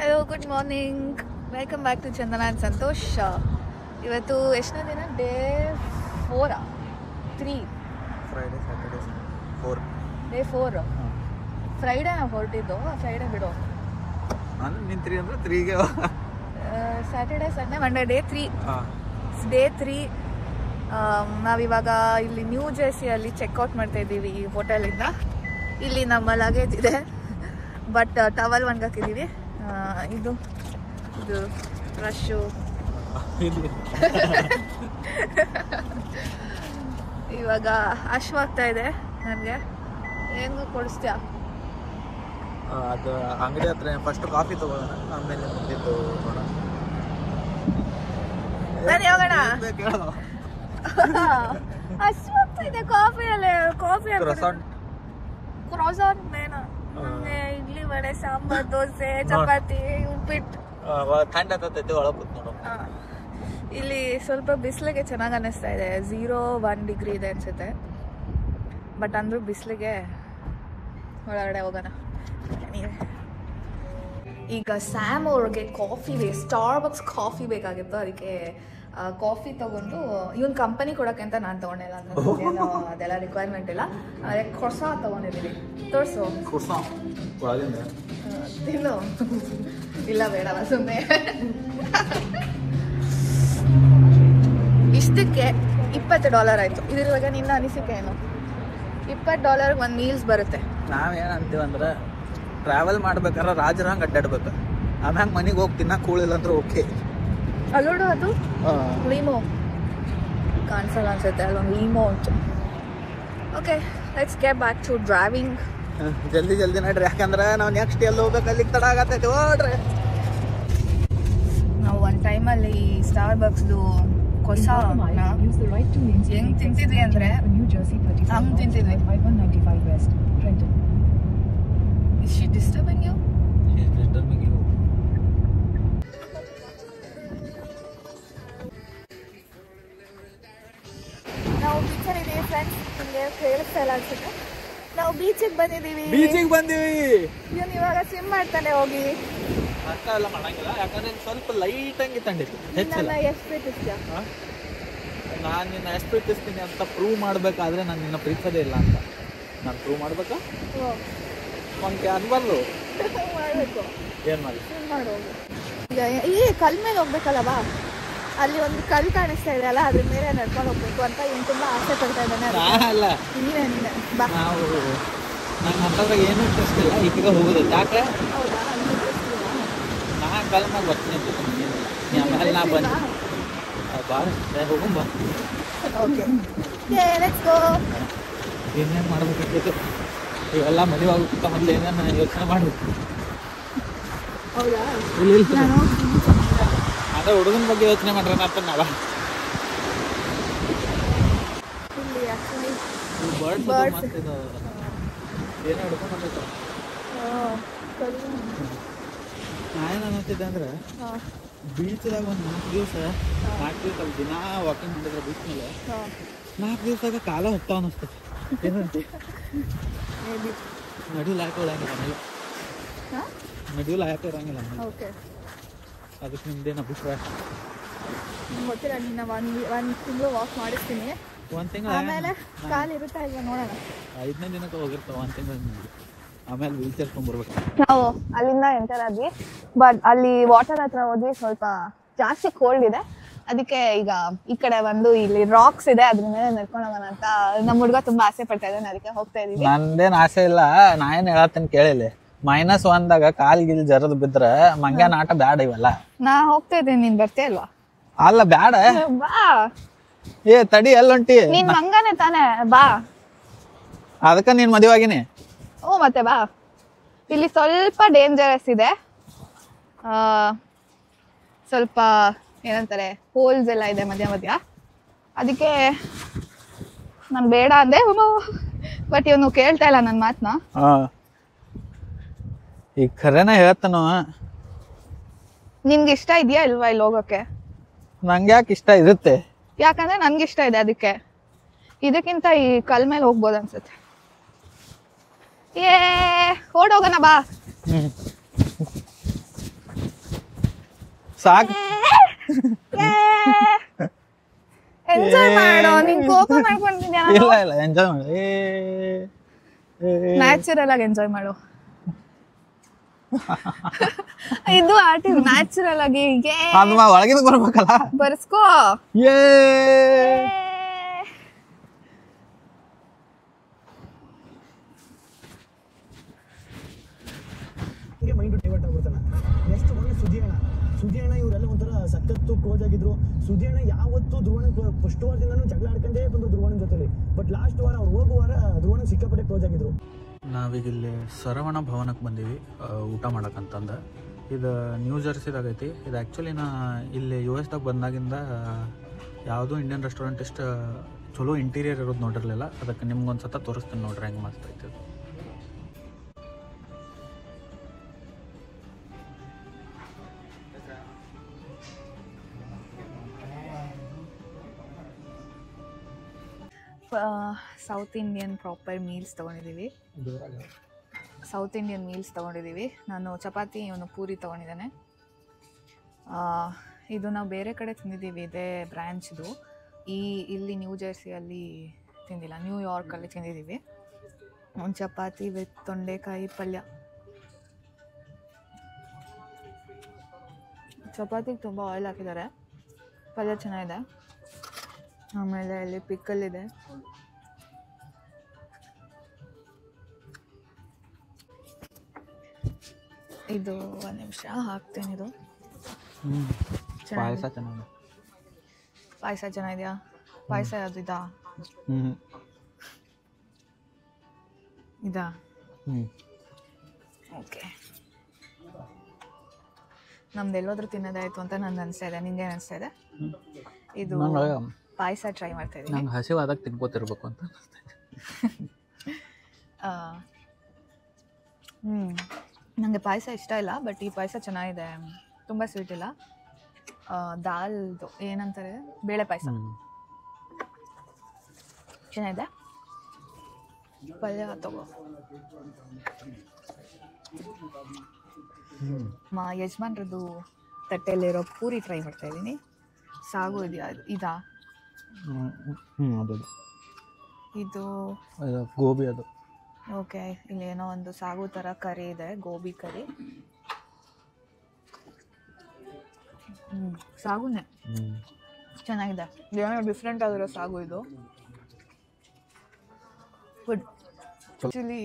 Hello, good morning. Welcome back to Chandana and Santhosh. ಇವತ್ತು ಎಷ್ಟನೇ ದಿನ? Day 4 3 Friday Saturday 4 day 4. Friday ನಾವು ಹೊರಟಿದ್ದು. ಫ್ರೈಡೇ ಬಿಡು, ಅಂದ್ರೆ ನಿನ್ನ 3 ಅಂದರೆ 3ಗೆ Saturday Sunday Monday day 3. Day 3 ನಾವಿವಾಗ ಇಲ್ಲಿ ನ್ಯೂ ಜೆರ್ಸಿಯಲ್ಲಿ ಚೆಕ್ಔಟ್ ಮಾಡ್ತಾ ಇದ್ದೀವಿ ಈ ಹೋಟೆಲಿಂದ. ಇಲ್ಲಿ ನಮ್ಮ ಲಗೇಜ್ ಇದೆ, ಬಟ್ ಟವಲ್ ಒಣಗಾಕಿದ್ದೀವಿ. ಇದು ಬ್ರಷು ಇವಾಗ ಹಶ್ವಾಗ್ತಾ ಇದೆ ನನಗೆ. ಏನು ಕೊಡಿಸ್ತೀಯಾ? ಅದು ಅಂಗಡಿ ಹತ್ರ ಫಸ್ಟ್ ಕಾಫಿ ತಗೊಳ್ಳೋಣ, ಆಮೇಲೆ ಮುಂದಿದ್ದು ನೋಡೋಣ. ನಾನು ಹೋಗೋಣ. ಹಶ್ವಾಗ್ತಾ ಇದೆ. ಕಾಫಿ ಕ್ರಾಸಾನ್ ಬೇಡ ನನಗೆ. ಇಡ್ಲಿ, ವಡೆ, ಸಾಂಬಾರ್, ದೋಸೆ, ಚಪಾತಿ, ಉಪ್ಪಿಟ್ಟು. ಥಂಡ್ ಆಗ್ತೈತೆ, ಒಳಗೆ ಕೂತ್ ನೋಡು. ಇಲ್ಲಿ ಸ್ವಲ್ಪ ಬಿಸಿಲಿಗೆ ಚೆನ್ನಾಗಿ ಅನ್ನಿಸ್ತಾ ಇದೆ. 0-1 ಡಿಗ್ರಿ ಇದೆ ಅನ್ಸುತ್ತೆ, ಬಟ್ ಅಂದ್ರೂ ಬಿಸಿಲಿಗೆ ಒಳಗಡೆ ಹೋಗೋಣ. ಈಗ ಸ್ಯಾಮ್ ಅವ್ರಿಗೆ ಸ್ಟಾರ್ಬಕ್ಸ್ ಕಾಫಿ ಬೇಕಾಗಿತ್ತು. ಅದಕ್ಕೆ ಕಾಫಿ ತಗೊಂಡು ಇವನ್ ಕಂಪನಿ ಕೊಡಕ್ಕೆ ಅಂತ ನಾನು ತಗೊಂಡಿಲ್ಲ. ಏನೋ ಅದೆಲ್ಲ ರಿಕ್ವೈರ್ಮೆಂಟ್ ಇಲ್ಲ. ಅದಕ್ಕೆ ಕ್ರೊಸಾ ತಗೊಂಡಿದ್ದೀವಿ. ತೋರಿಸು. ತಿನ್ನು. ಇಲ್ಲ ಬೇಡವ, ಸುಮ್ಮನೆ. ಇಷ್ಟಕ್ಕೆ $20 ಆಯಿತು. ಇದ್ರೊಳಗೆ ನಿನ್ನ ಅನಿಸಿಕೆ ಏನು? $20 ಒಂದು ಮೀಲ್ಸ್ ಬರುತ್ತೆ. ನಾವೇನಂತೀವಂದ್ರೆ ಟ್ರಾವೆಲ್ ಮಾಡ್ಬೇಕಾದ್ರೆ ರಾಜರಂಗೆ ಅಡ್ಡಾಡ್ಬೇಕು. ಆಮ್ಯಾಗ ಮನೆಗೆ ಹೋಗಿ ತಿನ್ನಕ್ಕೆ ಕೂಳಿಲ್ಲ ಅಂದ್ರೆ ಓಕೆ. ಅಲ್ಲೋಡು, ಅದು ಲೀಮೋ ಕಾಣಿಸಲ್ಲ ಅನ್ಸುತ್ತೆ. ಅಲ್ಲೊಂದು ಲೀಮೋ ಉಂಟು. Okay, let's get back to driving. ಜಲ್ದಿ ನಡ್ರಿ, ಯಾಕಂದ್ರೆ ನಾವು ನೆಕ್ಸ್ಟ್ ಎಲ್ಲಿ ಹೋಗ್ಬೇಕು ಅಲ್ಲಿಗೆ ತಡ ಆಗತ್ತೈತೆ. ಓಡ್ರಿ. ನಾವು ಒಂದು ಟೈಮಲ್ಲಿ ಸ್ಟಾರ್ಬಕ್ಸ್ದು ಕೊಸ ಹೆಂಗ್ ತಿಂತಿದ್ವಿ ಅಂದ್ರೆ ಹಂಗ್ ತಿಂತಿದ್ವಿ. Is she disturbing you? She is disturbing you. ನಾವು ಬೀಚಲ್ಲಿ ಇದೀವಿ ಫ್ರೆಂಡ್ಸ್. ನಿಮಗೆ ಕೇಳಿಸ್ತಾ ಇಲ್ಲ ಅನ್ಸುತ್ತೆ. ನಾವು ಬೀಚಿಗೆ ಬಂದಿದ್ದೀವಿ. ಇವನು ಇವಾಗ ಸ್ವಿಮ್ ಮಾಡ್ತಾನೆ ಹೋಗಿ. ಅರ್ಥ ಎಲ್ಲ ಮಾಡಂಗಿಲ್ಲ, ಯಾಕಂದ್ರೆ ಸ್ವಲ್ಪ ಲೈಟ್ ಆಗಿ ತಂಡಿತ್ತು. ನನ್ನ ಎಷ್ಟು ಪ್ರೀತಿಸ್ತೀಯ? ನಾನು ನಿನ್ನ ಎಷ್ಟು ಪ್ರೀತಿಸ್ತೀನಿ ಅಂತ ಪ್ರೂವ್ ಮಾಡ್ಬೇಕಾದ್ರೆ ನಾನು ನಿನ್ನ ಪ್ರೀತಿಸೋದೇ ಇಲ್ಲ ಅಂತ ನಾನು ಪ್ರೂವ್ ಮಾಡ್ಬೇಕಾ? ಒಂದು ಅನ್ಬಾರ್ದು ಮಾಡಬೇಕು. ಏನು ಮಾಡಿ ಮಾಡೋದು. ಈಗ ಈ ಕಲ್ ಮೇಲೆ ಹೋಗ್ಬೇಕಲ್ಲ ಬಾ. ಅಲ್ಲಿ ಒಂದು ಕಲ್ ಕಾಣಿಸ್ತಾ ಇದೆ ಅಲ್ಲ, ಅದ್ರ ಮೇಲೆ ನಡ್ಕೊಂಡು ಹೋಗ್ಬೇಕು ಅಂತ ಇವ್ನು ತುಂಬ ಆಸೆ ಪಡ್ತಾ ಇದ್ದಾನೆ. ಅಲ್ಲ, ನೀನೇ ಬಾ. ನಾವು ನನ್ನ ಹತ್ರ ಏನೂ ಇಂಟ್ರೆಸ್ಟ್ ಇಲ್ಲ. ಈಗ ಹೋಗೋದು ಯಾಕೆ? ಹೌದಾ? ನಾನು ಕಲ್ ಮ್ಯಾಗ ಬರ್ತೀನಿ. ಆಮೇಲೆ ನಾ ಬಂದು ಭಾಳ ಹೋಗುಂಬ. Okay, let's go. ಏನೇನು ಮಾಡ್ಬೇಕಾಗ್ತೈತೆ ಇವೆಲ್ಲ ಮದುವೆ ಆಗುತ್ತ ಮೊದಲು ಏನೇನು ಯೋಚನೆ ಮಾಡಬೇಕು. ಹೌದಾ? ಇಲ್ಲ ಅದೇ ಹುಡುಗನ ಬಗ್ಗೆ ಯೋಚನೆ ಮಾಡ್ರೆ ನಾವ ಇಲ್ಲಿ ಆ್ಯಕ್ಚುಲಿ ಬರ್ಡ್ಸ್ ಏನೋ ಹಿಡ್ಕೊಂಡು ಬಂದೈತೆ. ನಾನೇನು ಅನ್ನತ್ತಿದ್ದೆ ಅಂದ್ರೆ ಬೀಚ್ದಾಗ ಒಂದು 4 ದಿವಸ ಅಲ್ಲಿ ದಿನ ವಾಕಿಂಗ್ ಮಾಡಿದ್ರೆ ಬೀಚ್ ಮೇಲೆ 4 ದಿವಸದಾಗ ಕಾಲ ಹೋಗ್ತಾವ ಅನ್ನಿಸ್ತದೆ. ಏನಂತೆ ನಡಿಲಾಕ ಇರಂಗಿಲ್ಲ ಆಮೇಲೆ ನಡಿಲಾಕ ಇರಂಗಿಲ್ಲ. ಓಕೆ, ಅದಕ್ಕೆ ನಿಮ್ದೇನು ಅಭಿಪ್ರಾಯ? ಗೊತ್ತಿಲ್ಲ. ನಿನ್ನ ಒಂದು ತಿಂಗಳು ವಾಕ್ ಮಾಡಿಸ್ತೀನಿ. ಒಂದು ತಿಂಗಳು ಆಮೇಲೆ ಕಾಲು ಇರುತ್ತಾ ಇಲ್ವಾ ನೋಡೋಣ. 5ನೇ ದಿನಕ್ಕೆ ಹೋಗಿರ್ತಾವ. 1 ತಿಂಗಳು ಆಮೇಲೆ ವೀಲ್ ಚೇರ್ ತೊಗೊಂಡ್ಬರ್ಬೇಕು. ನಾವು ಅಲ್ಲಿಂದ ಎಂಟರ್ ಆದ್ವಿ, ಬಟ್ ಅಲ್ಲಿ ವಾಟರ್ ಹತ್ರ ಹೋದ್ವಿ. ಸ್ವಲ್ಪ ಜಾಸ್ತಿ ಕೋಲ್ಡ್ ಇದೆ. ಅದಕ್ಕೆ ಈಗ ಈ ಕಡೆ ಒಂದು ಇಲ್ಲಿ ರಾಕ್ಸ್ ಇದೆ, ಅದ್ರ ಮೇಲೆ ನಡ್ಕೊಂಡು ಹೋಗೋಣ ಅಂತ ನಮ್ಮ ಹುಡುಗ ತುಂಬಾ ಆಸೆ ಪಡ್ತಾ ಇದ್ದಾನೆ. ಅದಕ್ಕೆ ಹೋಗ್ತಾ ಇದೀವಿ. ನಂದೇನು ಆಸೆ ಇಲ್ಲ. ನಾ ಏನು ಹೇಳತ್ತೇನೆ ಕೇಳಿಲ್ಲ. -1ದಾಗ ಕಾಲ್ ಗಿಲ್ ಜರದ್ ಬಿದ್ರೆ ಮಂಗ್ಯಾನ ಆಟ ಬ್ಯಾಡ. ಇವೆಲ್ಲ ನಾ ಹೋಗ್ತಾ ಇದ್ದೀನಿ, ನೀನ್ ಬರ್ತೀಯ ಅಲ್ವಾ? ಅಲ್ಲ ಬ್ಯಾಡ. ಬಾ. ಏ ತಡಿ, ಎಲ್ಲೊಂಟಿ? ನೀನ್ ಮಂಗನೇ ತಾನೆ, ಬಾ. ಅದಕ್ಕ ನೀನ್ ಮದುವೆ ಆಗಿನಿ. ಓ, ಮತ್ತೆ ಬಾ. ಇಲ್ಲಿ ಸ್ವಲ್ಪ ಡೇಂಜರಸ್ ಇದೆ. ಸ್ವಲ್ಪ ಏನಂತಾರೆ, ಹೋಲ್ಸ್ ಎಲ್ಲ ಇದೆ ಮಧ್ಯ. ಅದಕ್ಕೆ ನಾನು ಬೇಡ ಅಂದೆ. ಬಟ್ ಇವನು ಕೇಳ್ತಾ ಇಲ್ಲ ನನ್ನ ಮಾತನ್ನ. ಈಗ ಖರೇನ ಹೇಳ್ತಾನು. ನಿನ್ಗೆ ಇಷ್ಟ ಇದೆಯಾ ಇಲ್ವಾ ಇಲ್ಲಿ ಹೋಗೋಕೆ? ನಂಗೆ ಯಾಕೆ ಇಷ್ಟ ಇರುತ್ತೆ? ಯಾಕಂದ್ರೆ ನನ್ಗೆ ಇಷ್ಟ ಇದೆ. ಅದಕ್ಕೆ ಇದಕ್ಕಿಂತ ಈ ಕಲ್ ಮೇಲೆ ಹೋಗ್ಬೋದು ಅನ್ಸುತ್ತೆ. ಓಡೋಗೋಣ ಬಾ. ಸಾಕು. ಎಂಜಾಯ್ ಮಾಡೋ, ನೀನ್ ಕೋಪ ಮಾಡ್ಕೊಂತಿದ್ಯಾ? ಇಲ್ಲ ಇಲ್ಲ, ಎಂಜಾಯ್ ಮಾಡು. ನ್ಯಾಚುರಲ್ ಆಗಿ ಎಂಜಾಯ್ ಮಾಡು. ಇದು ಆರ್ಟಿ ನ್ಯಾಚುರಲ್ ಆಗಿ ಒಳಗಿನ ಬರ್ಬೇಕಲ್ಲ, ಬರ್ಸ್ಕೋ. ಮೈಂಡ್ ಡೈವರ್ಟ್ ಆಗ್ಬಿಡ್ತಾನೆ. ನೆಕ್ಸ್ಟ್ ಒಳ್ಳೆ ಸುದಿಯಣ್ಣ ಇವರೆಲ್ಲ ಒಂಥರ ಸಖತ್ತು ಕ್ಲೋಸ್ ಆಗಿದ್ರು. ಸುದಿಯಣ್ಣ ಯಾವತ್ತು ಧ್ರುವಣ ಫಸ್ಟ್ ವಾರದಿಂದನೂ ಜಗಳ ಆಡ್ಕೊಂಡೇ ಬಂದು ಧ್ರುವಣ ಜೊತೆಲಿ. ಬಟ್ ಲಾಸ್ಟ್ ವಾರ ಅವ್ರು ಹೋಗುವ ವಾರ ಧ್ರುವಣ ಸಿಕ್ಕಾಪಟ್ಟೆ ಕ್ಲೋಸ್ ಆಗಿದ್ರು. ನಾವೀಗ ಇಲ್ಲಿ ಸರವಣ ಭವನಕ್ಕೆ ಬಂದೀವಿ ಊಟ ಮಾಡಕ್ಕಂತಂದು. ಇದು ನ್ಯೂ ಜರ್ಸಿದಾಗೈತಿ. ಇದು ಆ್ಯಕ್ಚುಲಿ ನಾ ಇಲ್ಲಿ US ದಾಗ ಬಂದಾಗಿಂದ ಯಾವುದೂ ಇಂಡಿಯನ್ ರೆಸ್ಟೋರೆಂಟ್ ಇಷ್ಟು ಚಲೋ ಇಂಟೀರಿಯರ್ ಇರೋದು ನೋಡಿರಲಿಲ್ಲ. ಅದಕ್ಕೆ ನಿಮ್ಗೊಂದು ಸತ ತೋರಿಸ್ತೀನಿ ನೋಡ್ರಿ ಹೆಂಗೆ ಮಸ್ತ್ ಐತಿ. ಸೌತ್ ಇಂಡಿಯನ್ ಪ್ರಾಪರ್ ಮೀಲ್ಸ್ ತೊಗೊಂಡಿದ್ದೀವಿ. ನಾನು ಚಪಾತಿ, ಇವನು ಪೂರಿ ತೊಗೊಂಡಿದ್ದಾನೆ. ಇದು ನಾವು ಬೇರೆ ಕಡೆ ತಿಂದಿದ್ದೀವಿ, ಇದೇ ಬ್ರ್ಯಾಂಚ್ದು. ಇಲ್ಲಿ ನ್ಯೂ ಜರ್ಸಿಯಲ್ಲಿ ತಿಂದಿಲ್ಲ, ನ್ಯೂಯಾರ್ಕಲ್ಲಿ ತಿಂದಿದ್ದೀವಿ. ಒಂದು ಚಪಾತಿ ವಿತ್ ತೊಂಡೆಕಾಯಿ ಪಲ್ಯ. ಚಪಾತಿಗೆ ತುಂಬ ಆಯಿಲ್ ಹಾಕಿದ್ದಾರೆ, ಪಲ್ಯ ಚೆನ್ನಾಗಿದೆ. ಆಮೇಲೆ ಇಲ್ಲಿ ಪಿಕ್ಕಲ್ ಇದೆ. ಇದು ಒಂದು ನಿಮಿಷ ಹಾಕ್ತೇನೆ. ಇದು ಪಾಯಸ ಚೆನ್ನಾಗಿದೆಯಾ? ಪಾಯಸ ಯಾವುದು ಇದಾ? ಓಕೆ, ನಮ್ದು ಎಲ್ಲೋದ್ರೂ ತಿನ್ನೋದಾಯ್ತು ಅಂತ ನಂಗೆ ಅನಿಸ್ತಾ ಇದೆ. ನಿಂಗೆ ಅನಿಸ್ತಾ ಇದೆ? ಇದು ಪಾಯಸ ಟ್ರೈ ಮಾಡ್ತಾ ಇದ್ದೀನಿ. ನಂಗೆ ಹಸಿವಾದಾಗ ತಿನ್ಕೋತಿರ್ಬೇಕು ಅಂತ ನನಗೆ ಪಾಯಸ ಇಷ್ಟ ಇಲ್ಲ, ಬಟ್ ಈ ಪಾಯಸ ಚೆನ್ನಾಗಿದೆ. ತುಂಬ ಸ್ವೀಟ್ ಇಲ್ಲ. ದಾಲ್ದು ಏನಂತಾರೆ, ಬೇಳೆ ಪಾಯಸ ಚೆನ್ನಾಗಿದೆ. ಪಲ್ಯ ತಗೋ. ಯಜಮಾನ್ರದ್ದು ತಟ್ಟೆಯಲ್ಲಿರೋ ಪೂರಿ ಟ್ರೈ ಮಾಡ್ತಾ ಇದ್ದೀನಿ. ಸಾಗು ಇದೆಯಾ? ಇದಾ? ಇದು ಗೋಬಿ. ಅದು ಓಕೆ. ಇಲ್ಲಿ ಏನೋ ಒಂದು ಸಾಗು ಥರ ಕರಿ ಇದೆ, ಗೋಬಿ ಕರಿ. ಸಾಗುನೇ ಚೆನ್ನಾಗಿದೆ. ಏನೋ ಡಿಫ್ರೆಂಟ್ ಆಗಿರೋ ಸಾಗು ಇದು. ಗುಡ್. ಆ್ಯಕ್ಚುಲಿ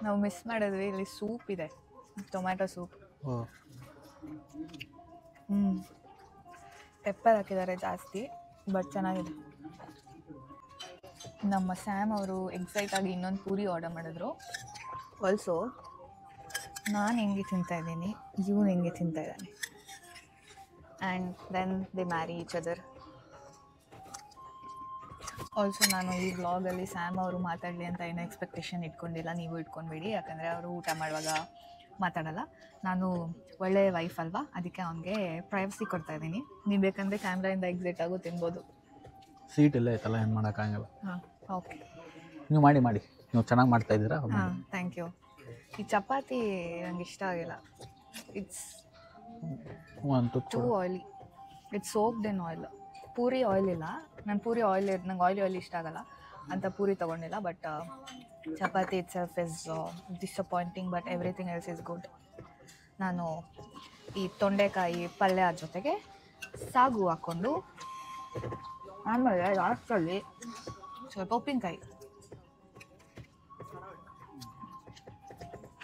ನಾವು ಮಿಸ್ ಮಾಡಿದ್ವಿ, ಇಲ್ಲಿ ಸೂಪ್ ಇದೆ, ಟೊಮ್ಯಾಟೊ ಸೂಪ್. ಪೆಪ್ಪರ್ ಹಾಕಿದ್ದಾರೆ ಜಾಸ್ತಿ, ಬಟ್ ಚೆನ್ನಾಗಿದೆ. ನಮ್ಮ ಸ್ಯಾಮ್ ಅವರು ಎಕ್ಸೈಟ್ ಆಗಿ ಇನ್ನೊಂದು ಪೂರಿ ಆರ್ಡರ್ ಮಾಡಿದ್ರು. ಆಲ್ಸೋ ನಾನು ಹೆಂಗೆ ತಿಂತಾಯಿದ್ದೀನಿ, ಇವನು ಹೆಂಗೆ ತಿಂತಾಯಿದ್ದಾನೆ. And then they marry each other. Also ನಾನು ಈ ವ್ಲಾಗಲ್ಲಿ ಸ್ಯಾಮ್ ಅವರು ಮಾತಾಡಲಿ ಅಂತ ಏನೋ ಎಕ್ಸ್ಪೆಕ್ಟೇಷನ್ ಇಟ್ಕೊಂಡಿಲ್ಲ. ನೀವು ಇಟ್ಕೊಂಡ್ಬೇಡಿ, ಯಾಕಂದರೆ ಅವರು ಊಟ ಮಾಡುವಾಗ ಮಾತಾಡಲ್ಲ. ನಾನು ಒಳ್ಳೆಯ ವೈಫ್ ಅಲ್ವಾ, ಅದಕ್ಕೆ ಅವನಿಗೆ ಪ್ರೈವಸಿ ಕೊಡ್ತಾಯಿದ್ದೀನಿ. ನೀವು ಬೇಕಂದರೆ ಕ್ಯಾಮ್ರಾಯಿಂದ ಎಕ್ಸಿಟ್ ಆಗೋ ತಿನ್ಬೋದು. ಸೀಟ್ ಇಲ್ಲ ಐತಲ್ಲ, ಏನು ಮಾಡೋಕ್ಕಾಗಲ್ಲ. ಹಾಂ, ಓಕೆ. ನೀವು ಮಾಡಿ ನೀವು ಚೆನ್ನಾಗಿ ಮಾಡ್ತಾ ಇದ್ದೀರಾ. ಹಾಂ, ಥ್ಯಾಂಕ್ ಯು. ಈ ಚಪಾತಿ ನಂಗೆ ಇಷ್ಟ ಆಗಿಲ್ಲ. It's too oily. It's soaked in oil. Puri oil ಇಲ್ಲ. ನಾನು ಪೂರಿ ನಂಗೆ ಆಯಿಲಿ ಇಷ್ಟ ಆಗಲ್ಲ ಅಂತ ಪೂರಿ ತೊಗೊಂಡಿಲ್ಲ. But chapati itself is disappointing, but everything else is good. ನಾನು ಈ ತೊಂಡೆಕಾಯಿ ಪಲ್ಯ ಜೊತೆಗೆ ಸಾಗು ಹಾಕ್ಕೊಂಡು, ಆಮೇಲೆ ಲಾಸ್ಟಲ್ಲಿ ಸ್ವಲ್ಪ ಉಪ್ಪಿನಕಾಯಿ,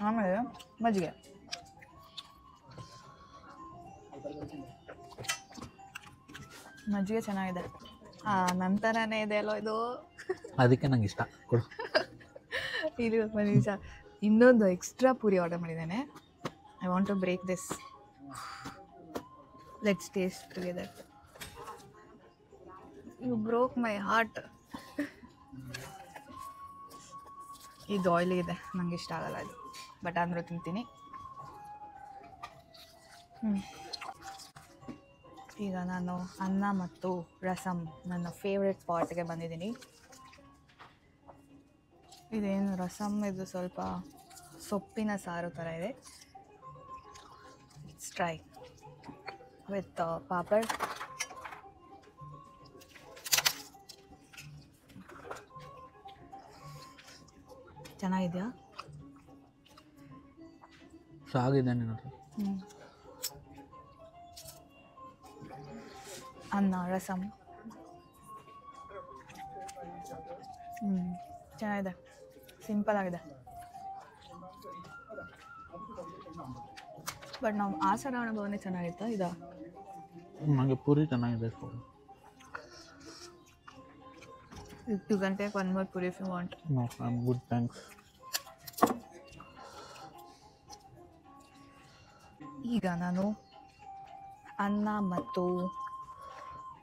ಆಮೇಲೆ ಮಜ್ಜಿಗೆ. ಮಜ್ಜಿಗೆ ಚೆನ್ನಾಗಿದೆ. ನಂತರನೇ ಇದೆ ಅಲ್ಲೋ ಇದು, ಅದಕ್ಕೆ ನಂಗೆ ಇಷ್ಟ. ಕೊಡು. ಇಲ್ಲಿ ನಿಮಿಷ, ಇನ್ನೊಂದು ಎಕ್ಸ್ಟ್ರಾ ಪೂರಿ ಆರ್ಡರ್ ಮಾಡಿದ್ದೇನೆ. I want to break this. Let's taste together. You broke my heart. ಇದು ಆಯಿಲಿ ಇದೆ, ನಂಗೆ ಇಷ್ಟ ಆಗಲ್ಲ ಇದು, ಬಟ್ ಅಂದರೂ ತಿಂತೀನಿ. ಈಗ ನಾನು ಅನ್ನ ಮತ್ತು ರಸಮ್, ನನ್ನ ಫೇವ್ರೆಟ್ ಪಾಟ್ಗೆ ಬಂದಿದ್ದೀನಿ. ಇದೇನು ರಸಮ್, ಇದು ಸ್ವಲ್ಪ ಸೊಪ್ಪಿನ ಸಾರು ಥರ ಇದೆ. ಟ್ರೈ. ವಿತ್ ಪಾಪಡ್. ಚೆನ್ನಾಗಿದೆಯಾ? ಸಾಗಿದೆ ನೋಡ್ರಿ. ಅನ್ನ, ರಸಮ್. ಚೆನ್ನಾಗಿದೆ, ಸಿಂಪಲ್ ಆಗಿದೆ. ಬಟ್ ನಾವು ಆ ಸರವಣ ಭವನೇ ಚೆನ್ನಾಗಿತ್ತಾ? ಇದಾ? ನನಗೆ ಪೂರಿ ಚೆನ್ನಾಗಿದೆ. You can take one more puri if you want. No, I'm good, thanks. ಈಗ ನಾನು ಅನ್ನ ಮತ್ತು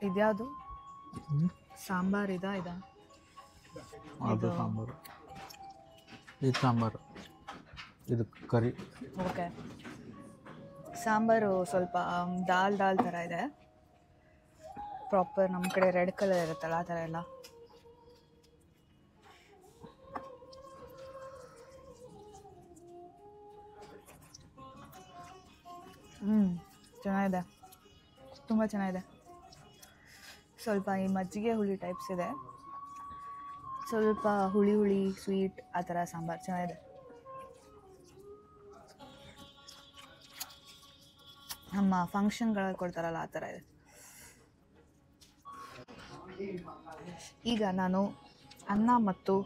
ಇದ್ಯಾವುದು ಸಾಂಬಾರ್ ಇದಾ? ಅದು ಸಾಂಬಾರು, ಇದು ಸಾಂಬಾರು, ಇದು ಕರಿ. ಓಕೆ, ಸಾಂಬಾರು ಸ್ವಲ್ಪ ದಾಲ್ ಥರ ಇದೆ. ಪ್ರಾಪರ್ ನಮ್ಮ ಕಡೆ ರೆಡ್ ಕಲರ್ ಇರುತ್ತಲ್ಲ ಆ ಥರ ಎಲ್ಲ. ಚೆನ್ನಾಗಿದೆ, ತುಂಬ ಚೆನ್ನಾಗಿದೆ. ಸ್ವಲ್ಪ ಈ ಮಜ್ಜಿಗೆ ಹುಳಿ ಟೈಪ್ಸ್ ಇದೆ, ಸ್ವಲ್ಪ ಹುಳಿ ಸ್ವೀಟ್ ಆ ಥರ ಸಾಂಬಾರು ಚೆನ್ನಾಗಿದೆ. ನಮ್ಮ ಫಂಕ್ಷನ್ಗಳಲ್ಲಿ ಕೊಡ್ತಾರಲ್ಲ ಆ ಥರ ಇದೆ. ಈಗ ನಾನು ಅನ್ನ ಮತ್ತು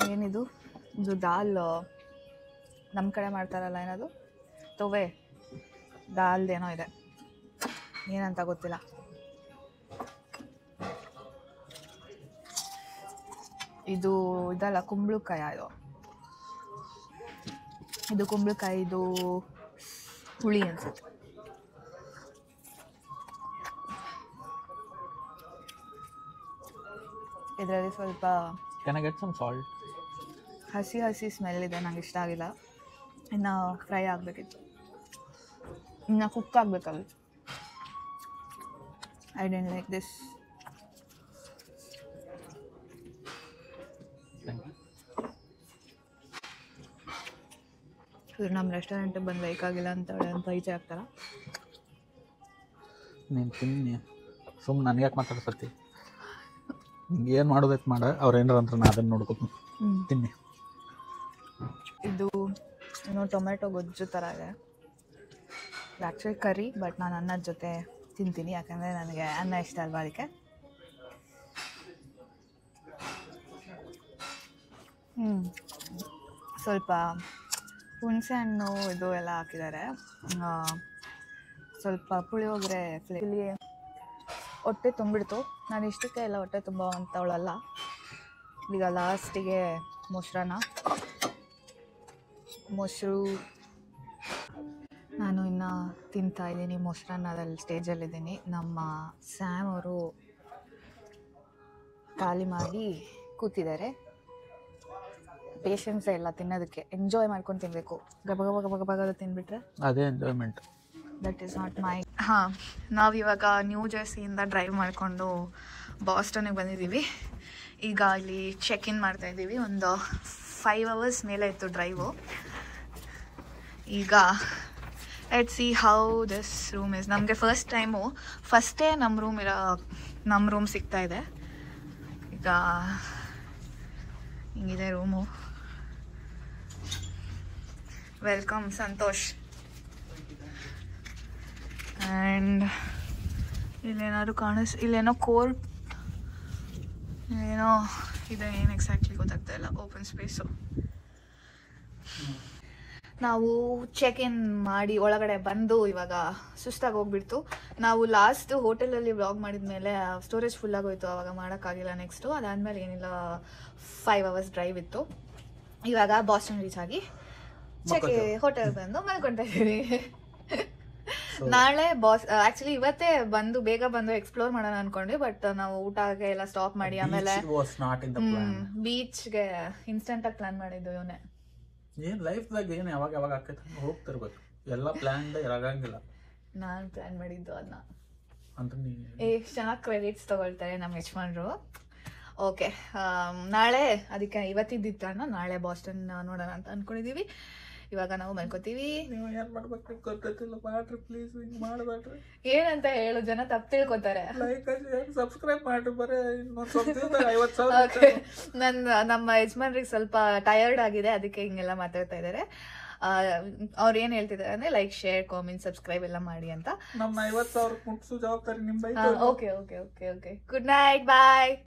ಏನಿದು ಇದು ದಾಲ್, ನಮ್ಮ ಕಡೆ ಮಾಡ್ತಾರಲ್ಲ ಏನದು ತೊವೆ ದಾಲ್ದೇನೋ ಇದೆ, ಏನಂತ ಗೊತ್ತಿಲ್ಲ. ಇದು ಇದಲ್ಲ, ಕುಂಬಳಕಾಯಿ. ಇದು ಕುಂಬಳಕಾಯಿ, ಇದು ಹುಳಿ ಅನ್ಸುತ್ತೆ. ಇದರಲ್ಲಿ ಸ್ವಲ್ಪ Can I get some salt? ಹಸಿ ಸ್ಮೆಲ್ ಇದೆ, ನಂಗೆ ಇಷ್ಟ ಆಗಿಲ್ಲ. ಇನ್ನು ಫ್ರೈ ಆಗಬೇಕಿತ್ತು, ಇನ್ನು ಕುಕ್ ಆಗಬೇಕಾಗಿತ್ತು. I didn't like this. ಇವ್ರು ನಮ್ಮ ರೆಸ್ಟೋರೆಂಟಿಗೆ ಬಂದು ಲೈಕ್ ಆಗಿಲ್ಲ ಅಂತ ಈಚೆ ಆಗ್ತಾರ. ನೀನು ತಿನ್ನಿ, ಸುಮ್ಮನೆ ನನಗೆ ಯಾಕೆ ಮಾತಾಡ್ಸತ್ತಿ? ಏನು ಮಾಡೋದೈತೆ ಮಾಡ, ಅವ್ರು ಏನಾರ ಅಂತ ನಾನು ಅದನ್ನು ನೋಡ್ಕೊತೀನಿ. ತಿನ್ನಿ. ಇದು ಏನೋ ಟೊಮೆಟೊ ಗೊಜ್ಜು ಥರ ಇದೆ. ಆ್ಯಕ್ಚುಲಿ ಕರಿ, ಬಟ್ ನಾನು ಅನ್ನದ ಜೊತೆ ತಿಂತೀನಿ, ಯಾಕಂದರೆ ನನಗೆ ಅನ್ನ ಇಷ್ಟ ಅಲ್ವಾ ಅದಕ್ಕೆ. ಸ್ವಲ್ಪ ಹುಣಸೆ ಹಣ್ಣು ಇದು ಎಲ್ಲ ಹಾಕಿದ್ದಾರೆ. ಸ್ವಲ್ಪ ಪುಳಿಯೋಗರೆ ಫ್ಲೇಲಿ ಹೊಟ್ಟೆ ತುಂಬಿಡ್ತು. ನಾನು ಇಷ್ಟಕ್ಕೆ ಎಲ್ಲ ಹೊಟ್ಟೆ ತುಂಬ ಅಂತವಳಲ್ಲ. ಈಗ ಲಾಸ್ಟಿಗೆ ಮೊಸರು ನಾನು ಇನ್ನು ತಿಂತಾ ಇದ್ದೀನಿ. ಮೊಸರನ್ನದಲ್ಲಿ ಸ್ಟೇಜಲ್ಲಿದ್ದೀನಿ. ನಮ್ಮ ಸ್ಯಾಮ್ ಅವರು ಖಾಲಿ ಮಾಡಿ ಕೂತಿದ್ದಾರೆ. ಪೇಷನ್ಸ್ ಎಲ್ಲ ತಿನ್ನೋದಕ್ಕೆ, ಎಂಜಾಯ್ ಮಾಡ್ಕೊಂಡು ತಿನ್ನಬೇಕು. ಗಬ ತಿಂದ್ಬಿಟ್ರೆ ಅದೇ enjoyment. That is not my. ನಾವಿವಾಗ ನ್ಯೂ ಜೆರ್ಸಿಯಿಂದ ಡ್ರೈವ್ ಮಾಡಿಕೊಂಡು ಬಾಸ್ಟನ್ಗೆ ಬಂದಿದ್ದೀವಿ. ಈಗ ಇಲ್ಲಿ ಚೆಕ್ ಇನ್ ಮಾಡ್ತಾಯಿದ್ದೀವಿ. ಒಂದು 5 hours ಮೇಲೆ ಇತ್ತು ಡ್ರೈವು. ಈಗ let's see how this room is. ನಮಗೆ ಫಸ್ಟೇ ನಮ್ಮ ರೂಮ್ ಸಿಗ್ತಾ ಇದೆ. ಈಗ ಹಿಂಗಿದೆ ರೂಮು. ವೆಲ್ಕಮ್ ಸಂತೋಷ್. ಆ್ಯಂಡ್ ಇಲ್ಲೇನಾದ್ರು ಇಲ್ಲೇನೋ ಕೋರ್ಟ್ ಏನೋ ಇದೆ, ಏನು ಎಕ್ಸಾಕ್ಟ್ಲಿ ಗೊತ್ತಾಗ್ತಾ ಇಲ್ಲ. Open space. ನಾವು ಚೆಕ್ ಇನ್ ಮಾಡಿ ಒಳಗಡೆ ಬಂದು ಇವಾಗ ಸುಸ್ತಾಗಿ ಹೋಗ್ಬಿಡ್ತು. ನಾವು ಲಾಸ್ಟ್ ಹೋಟೆಲಲ್ಲಿ ವ್ಲಾಗ್ ಮಾಡಿದ್ಮೇಲೆ ಸ್ಟೋರೇಜ್ ಫುಲ್ ಆಗೋಯ್ತು, ಆವಾಗ ಮಾಡೋಕ್ಕಾಗಿಲ್ಲ. ನೆಕ್ಸ್ಟು ಅದಾದಮೇಲೆ ಏನಿಲ್ಲ 5 hours ಡ್ರೈವ್ ಇತ್ತು. ಇವಾಗ ಬಾಸ್ಟನ್ ರೀಚ್ ಆಗಿ ಹೋಟೆಲ್ ಬಂದು ಮಲ್ಕೊಳ್ತಾ ಇದ್ದೀವಿ. ನಾಳೆ ಆಕ್ಚುಲಿ ಇವತ್ತೇ ಬೇಗ ಬಂದು ಎಕ್ಸ್ಪ್ಲೋರ್ ಮಾಡೋಣ ಅನ್ಕೊಂಡ್ವಿ. ಬಟ್ ನಾವು ಊಟಕ್ಕೆ ಎಲ್ಲ ಸ್ಟಾಪ್ ಮಾಡಿ ಆಮೇಲೆ ಬೀಚ್ಗೆ ಇನ್ಸ್ಟೆಂಟ್ ಆಗಿ ಪ್ಲಾನ್ ಮಾಡಿದ್ದು. ಇವನೇ ಏನು ಲೈಫ್ದಾಗ ಏನು ಯಾವಾಗ ಆಕೈತೆ ಹೋಗ್ತಿರ್ಬೇಕು. ಎಲ್ಲ ಪ್ಲಾನ್ ಇರಾಗಂಗಿಲ್ಲ. ನಾನು ಪ್ಲಾನ್ ಮಾಡಿದ್ದು ಅದನ್ನ ಅಂತ ಎಷ್ಟು ಚೆನ್ನಾಗಿ ಕ್ರೆಡಿಟ್ಸ್ ತಗೊಳ್ತಾರೆ ನಮ್ಮ ಯಜಮಾನ್ರು. ಓಕೆ, ನಾಳೆ ಅದಕ್ಕೆ ಇವತ್ತಿದ್ದಿತ್ತು ನಾಳೆ ಬಾಸ್ಟನ್ ನೋಡೋಣ ಅಂತ ಅಂದ್ಕೊಂಡಿದ್ದೀವಿ. ಇವಾಗ ನಾವು ಮಲ್ಕೋತೀವಿ. ನೀವು ಏನ್ ಮಾಡ್ಬೇಕು ಗೊತ್ತಿಲ್ಲ, ಮಾಡ್ರಿ ಪ್ಲೀಸ್, ಹಿಂಗ್ ಮಾಡಬೇಡ್ರಿ. ಏನಂತ ಹೇಳು, ಜನ ತಪ್ಪು ತಿಳ್ಕೊತಾರೆ. ಲೈಕ್ ಸಬ್ಸ್ಕ್ರೈಬ್ ಮಾಡ್ರಿ, ಬರೀ ಇನ್ನೊಂದು ಸ್ವಲ್ಪ 50,000. ನಮ್ಮ ಯಜಮಾನ್ರಿಗೆ ಸ್ವಲ್ಪ ಟಯರ್ಡ್ ಆಗಿದೆ, ಅದಕ್ಕೆ ಹಿಂಗೆಲ್ಲ ಮಾತಾಡ್ತಾ ಇದ್ದಾರೆ. ಅವ್ರು ಏನ್ ಹೇಳ್ತಿದ್ದಾರೆ ಅಂದ್ರೆ ಲೈಕ್, ಶೇರ್, ಕಾಮೆಂಟ್, ಸಬ್ಸ್ಕ್ರೈಬ್ ಎಲ್ಲ ಮಾಡಿ ಅಂತ. ನಮ್ಮ 50,000 ಮುಟ್ಸು ಜವಾಬ್ದಾರಿ ನಿಮ್. Okay okay okay okay. Good night, ಬಾಯ್.